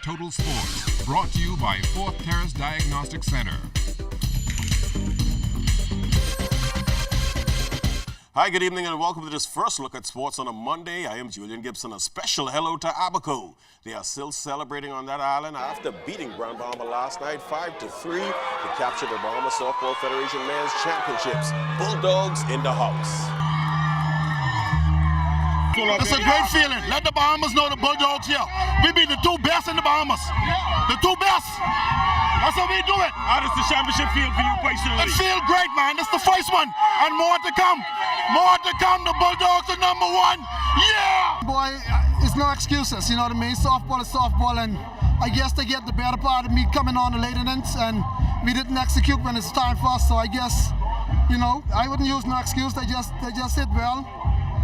Total Sports, brought to you by Fourth Terrace Diagnostic Center. Hi, good evening, and welcome to this first look at sports on a Monday. I am Julian Gibson. A special hello to Abaco. They are still celebrating on that island after beating Grand Bahama last night 5-3 to capture the Bahama Softball Federation Men's Championships. Bulldogs in the house. It's a great feeling. Let the Bahamas know the Bulldogs here. We be the two best in the Bahamas. The two best. That's how we do it. How does the championship feel for you personally? It feels great, man. It's the first one. And more to come. More to come. The Bulldogs are number one. Yeah! Boy, it's no excuses, you know what I mean? Softball is softball, and I guess they get the better part of me coming on the late innings, and we didn't execute when it's time for us, so I guess, you know, I wouldn't use no excuse. They just hit well,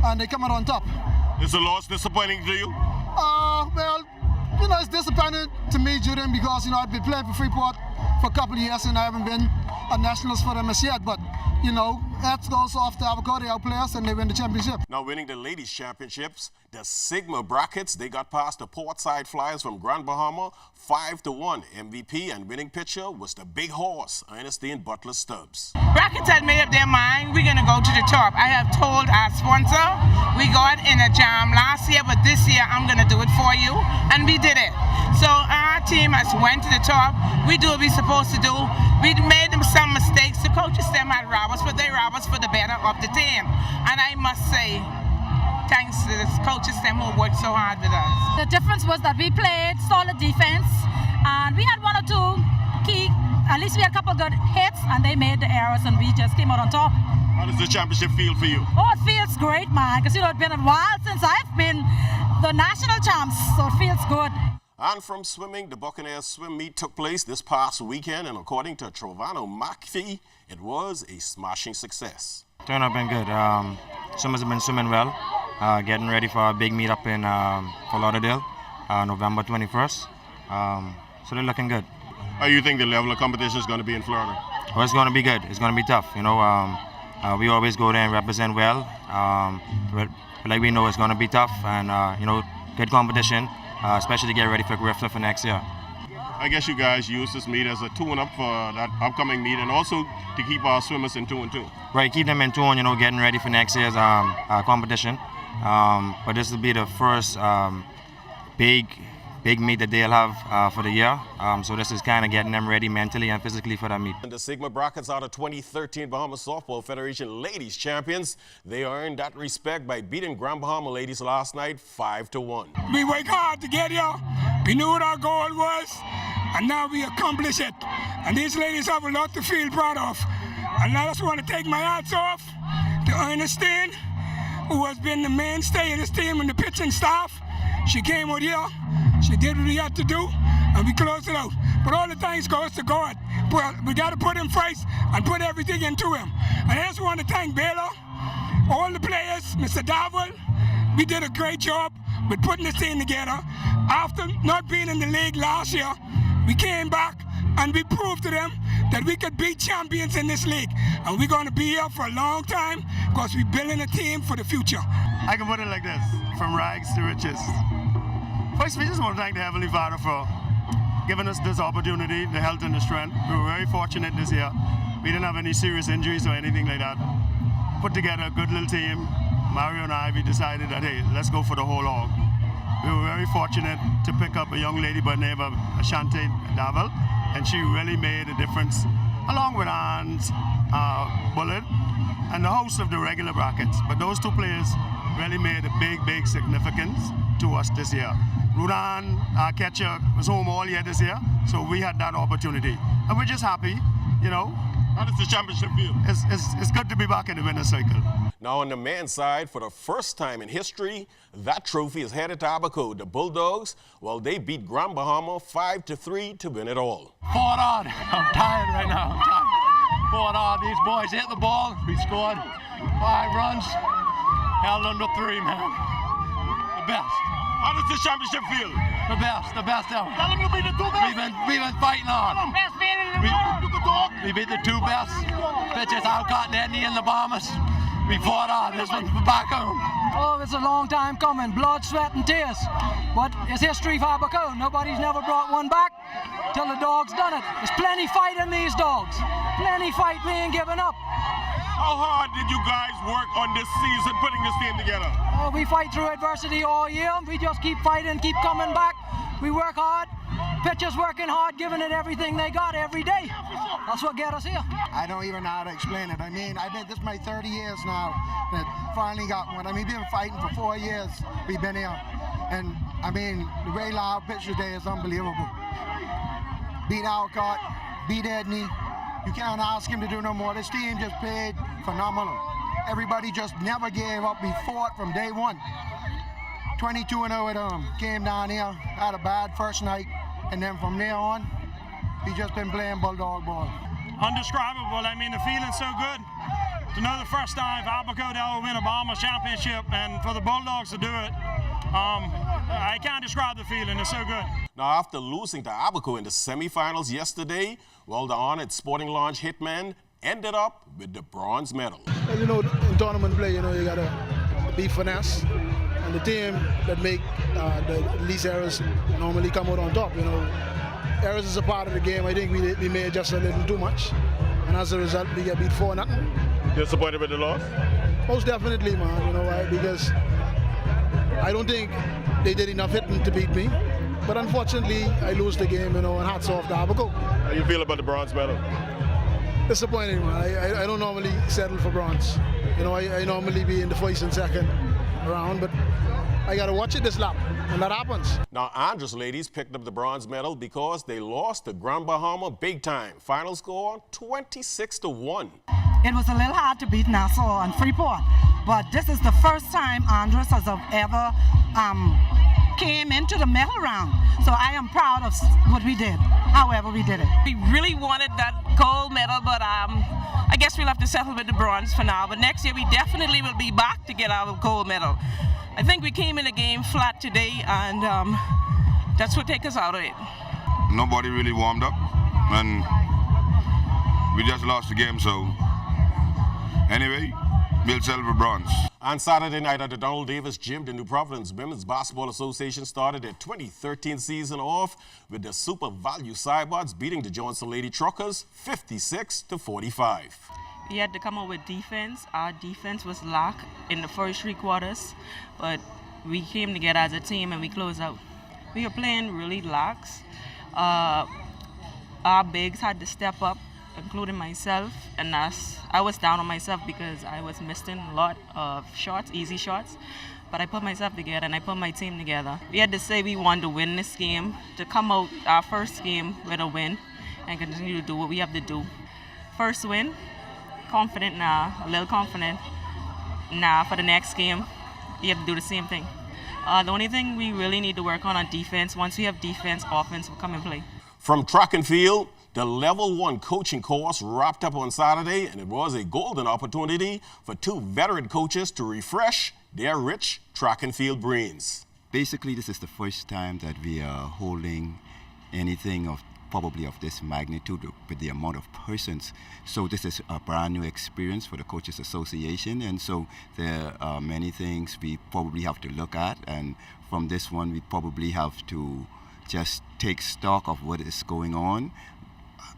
and they come out on top. Is the loss disappointing to you? Well, you know, it's disappointing to me, Julian, because, you know, I've been playing for Freeport for a couple of years and I haven't been a nationals for them as yet, but, you know, that goes off to Abaco. They outplay us and they win the championship. Now winning the ladies' championships, the Sigma brackets, they got past the Portside Flyers from Grand Bahama 5-1. MVP and winning pitcher was the big horse, Ernestine Butler Stubbs. Brackets had made up their mind. We're going to go to the top. I have told our sponsor we got in a jam last year, but this year I'm going to do it for you. And we did it. So our team has went to the top. We do what we're supposed to do. We made them some mistakes. The coaches them had robbers, but they robbed us for the better of the team. And I must say, thanks to the coaches them who worked so hard with us. The difference was that we played solid defense, and we had one or two key, at least we had a couple good hits, and they made the errors, and we just came out on top. How does the championship feel for you? Oh, it feels great, man, because, you know, it's been a while since I've been the national champs, so it feels good. And from swimming, the Buccaneers swim meet took place this past weekend, and according to Trovano McPhee, it was a smashing success. Turnout been good. Swimmers have been swimming well. Getting ready for a big meet up in Fort Lauderdale, November 21st. So they're looking good. How do you think the level of competition is going to be in Florida? Well, it's going to be good. It's going to be tough. You know, we always go there and represent well. But like we know, it's going to be tough, and you know, good competition, especially to get ready for Griffith for next year. I guess you guys use this meet as a tune-up for that upcoming meet, and also to keep our swimmers in 2-2. Right, keep them in tune. You know, getting ready for next year's competition. But this will be the first big meet that they'll have for the year. So this is kind of getting them ready mentally and physically for that meet. And the Sigma brackets are the 2013 Bahama Softball Federation Ladies Champions. They earned that respect by beating Grand Bahama ladies last night 5-1. We worked hard to get here. We knew what our goal was, and now we accomplish it. And these ladies have a lot to feel proud of. And I just want to take my hats off to Ernestine, who has been the mainstay of this team and the pitching staff. She came out here, she did what we had to do, and we closed it out. But all the thanks goes to God. But we got to put him first and put everything into him. And I just want to thank Baylor, all the players, Mr. Darwell. We did a great job with putting this team together. After not being in the league last year, we came back and we proved to them that we could be champions in this league. And we're going to be here for a long time because we're building a team for the future. I can put it like this, from rags to riches. First, we just want to thank the Heavenly Father for giving us this opportunity, the health and the strength. We were very fortunate this year. We didn't have any serious injuries or anything like that. Put together a good little team. Mario and I, we decided that, hey, let's go for the whole hog. We were very fortunate to pick up a young lady by the name of Ashante Davel, and she really made a difference, along with Ann's Bullet and the host of the regular brackets. But those two players really made a big significance to us this year. Rudan, our catcher, was home all year this year, so we had that opportunity. And we're just happy, you know. How does the championship feel? It's good to be back in the winner's circle. Now on the men's side, for the first time in history, that trophy is headed to Abaco. The Bulldogs, well, they beat Grand Bahama 5-3 to win it all. Forward on. I'm tired right now. I'm tired. Forward on. These boys hit the ball. We scored 5 runs. Held under 3, man. The best. How does the championship feel? The best ever. Tell them you beat the two best. We've been fighting on. Best man in the world. We beat the 2 best pitchers, Alcott and Edney in the Bahamas. We fought hard. This one's back home. Oh, it's a long time coming. Blood, sweat, and tears. But it's history for Abaco. Nobody's never brought one back till the dog's done it. There's plenty fight in these dogs. Plenty fight. We ain't giving up. How hard did you guys work on this season putting this team together? Oh, we fight through adversity all year. We just keep fighting, keep coming back. We work hard. Pitchers working hard, giving it everything they got every day. That's what get us here. I don't even know how to explain it. I mean, I've been, this is my 30 years now that finally got one. I mean, we've been fighting for 4 years. We've been here. And, I mean, the way Lyle pitched today is unbelievable. Beat Alcott, beat Edney. You can't ask him to do no more. This team just played phenomenal. Everybody just never gave up. We fought from day one. 22-0 at came down here, had a bad first night, and then from there on, we just been playing bulldog ball. Undescribable. I mean, the feeling's so good. To know the first time for Abaco to ever win a Bahamas championship, and for the Bulldogs to do it, I can't describe the feeling. It's so good. Now, after losing to Abaco in the semifinals yesterday, well, the honored Sporting Lounge hitman ended up with the bronze medal. Well, you know, in tournament play, you know, you gotta be finesse. And the team that make the least errors normally come out on top, you know. Errors is a part of the game. I think we made just a little too much. And as a result, we get beat 4-0. Disappointed with the loss? Most definitely, man. You know why? Because I don't think they did enough hitting to beat me. But unfortunately, I lose the game, you know, and hats off to Abaco. How do you feel about the bronze medal? Disappointing, man. I don't normally settle for bronze. You know, I normally be in the first and second round, but I got to watch it this lap, and that happens. Now, Andros ladies picked up the bronze medal because they lost to Grand Bahama big time. Final score, 26-1. It was a little hard to beat Nassau and Freeport, but this is the first time Andros has ever came into the medal round. So I am proud of what we did, however we did it. We really wanted that gold medal, but I guess we'll have to settle with the bronze for now. But next year we definitely will be back to get our gold medal. I think we came in the game flat today, and that's what takes us out of it. Nobody really warmed up, and we just lost the game, so anyway, we'll settle for bronze. On Saturday night at the Donald Davis Gym, the New Providence Women's Basketball Association started their 2013 season off with the Super Value Cybots beating the Johnson Lady Truckers 56-45. We had to come up with defense. Our defense was lack in the first 3 quarters, but we came together as a team and we closed out. We were playing really lax. Our bigs had to step up, including myself, and I was down on myself because I was missing a lot of shots, easy shots, but I put myself together and I put my team together. We had to say we wanted to win this game, to come out our first game with a win and continue to do what we have to do. First win, confident now, a little confident. Now for the next game, you have to do the same thing. The only thing we really need to work on defense. Once we have defense, offense will come and play. From track and field, the Level 1 coaching course wrapped up on Saturday, and it was a golden opportunity for 2 veteran coaches to refresh their rich track and field brains. Basically, this is the first time that we are holding anything of probably of this magnitude with the amount of persons. So this is a brand new experience for the Coaches Association, and so there are many things we probably have to look at, and from this one we probably have to just take stock of what is going on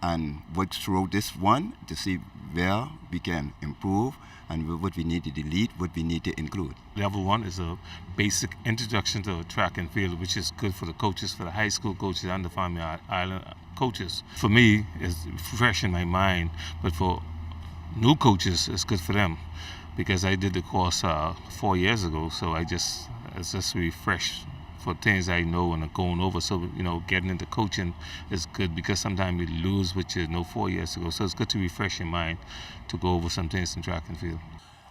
and work through this one to see where we can improve and what we need to delete, what we need to include. Level 1 is a basic introduction to track and field, which is good for the coaches, for the high school coaches and the Family Island coaches. For me, it's fresh in my mind, but for new coaches, it's good for them because I did the course 4 years ago, so it's just refreshed for things I know and going over. So, getting into coaching is good because sometimes you lose what you know 4 years ago. So it's good to refresh your mind to go over some things in track and field.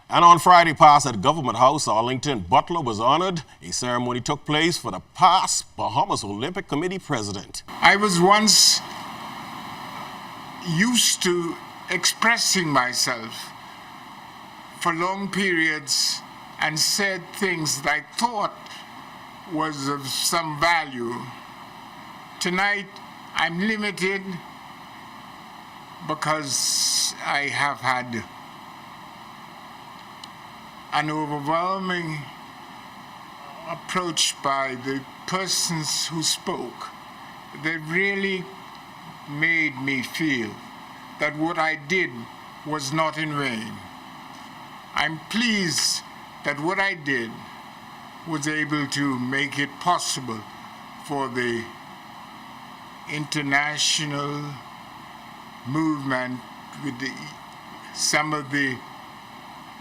And on Friday past at Government House, Arlington Butler was honored. A ceremony took place for the past Bahamas Olympic Committee president. I was once used to expressing myself for long periods and said things that I thought was of some value. Tonight, I'm limited because I have had an overwhelming approach by the persons who spoke that really made me feel that what I did was not in vain. I'm pleased that what I did was able to make it possible for the international movement with some of the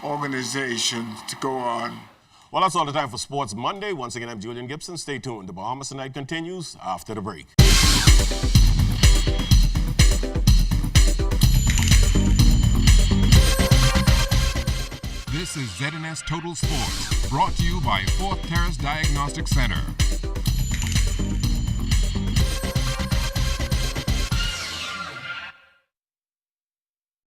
organizations to go on. Well, that's all the time for Sports Monday. Once again, I'm Julian Gibson. Stay tuned. The Bahamas Tonight continues after the break. This is ZNS Total Sports, brought to you by 4th Terrace Diagnostic Center.